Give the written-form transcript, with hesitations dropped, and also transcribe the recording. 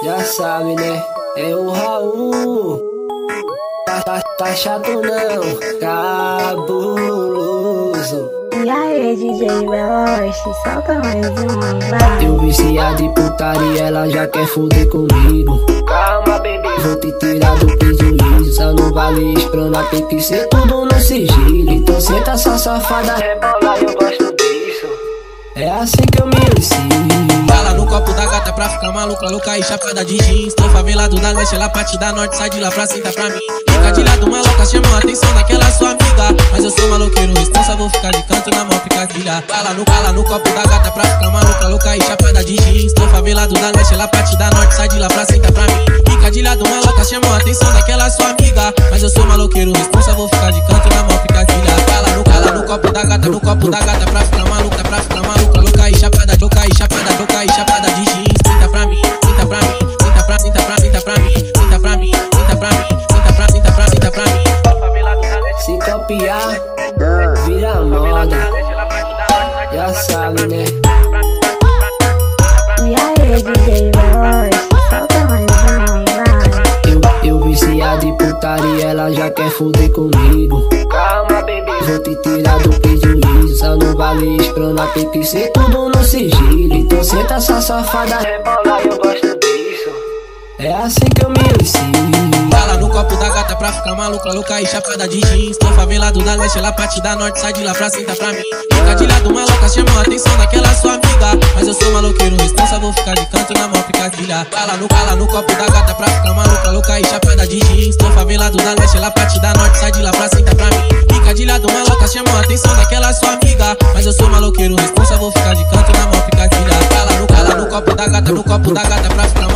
Já sabe, né? É o Raul. Tá chato não, cabuloso. E aí, DJ Veloz, solta mais uma, vai. Eu viciado em putaria, ela já quer foder comigo. Calma, bebê, vou te tirar do prejuízo. Só não vale esprona, tem que ser tudo no sigilo. Então senta essa safada, rebola, eu gosto disso. É assim que eu me ensino. Bala no copo da gata pra ficar maluca, louca e chapada de jeans. Tô favelado da leste, ela parte da norte, sai de lá pra sentar pra mim. Picadilhado maloca, chamou a atenção daquela sua amiga. Mas eu sou maloqueiro, responsa, vou ficar de canto na mão picadilha. Bala no copo da gata pra ficar maluca, louca e chapada de jeans. Tô favelado da leste, ela parte da norte, sai de lá pra sentar pra mim. Picadilhado maloca, chamou a atenção daquela sua amiga. Mas eu sou maloqueiro, responsa, vou ficar de canto na mão picadilha. Bala no copo da gata, no copo da gata pra ficar maluca, louca e chapada, louca e chapada, louca e chapada de jeans. Senta pra mim, senta pra mim, senta pra mim, senta pra mim, senta pra mim, senta pra mim, senta pra mim. Se copiar, vira moda. Já sabe, né? E aí, DJ Veloz, solta mais uma, vai. Eu viciado em putaria, ela já quer foder comigo. Calma, bebê, vou te tirar do prejuízo. Só não vale esprona, tem que ser tudo no sigilo. Então senta essa safada, rebola, eu gosto disso. É assim que eu me ensino. Bala no copo da gata pra ficar maluca, louca e chapada de jeans. Tô favelado da leste, ela parte da norte, sai de lá pra sentar pra mim. Picadilhado maloca, chamou a atenção daquela sua amiga. Mas eu sou maloqueiro, responsa, vou ficar de canto na mão picadilha. Bala no copo da gata pra ficar maluca, louca e chapada de jeans. Tô favelado da leste, ela parte da norte, sai de lá pra sentar pra mim. Picadilhado maloca, chamou a atenção daquela sua amiga. Mas eu sou maloqueiro, responsa, vou ficar de canto na mão picadilha. Bala no copo da gata, no copo da gata pra ficar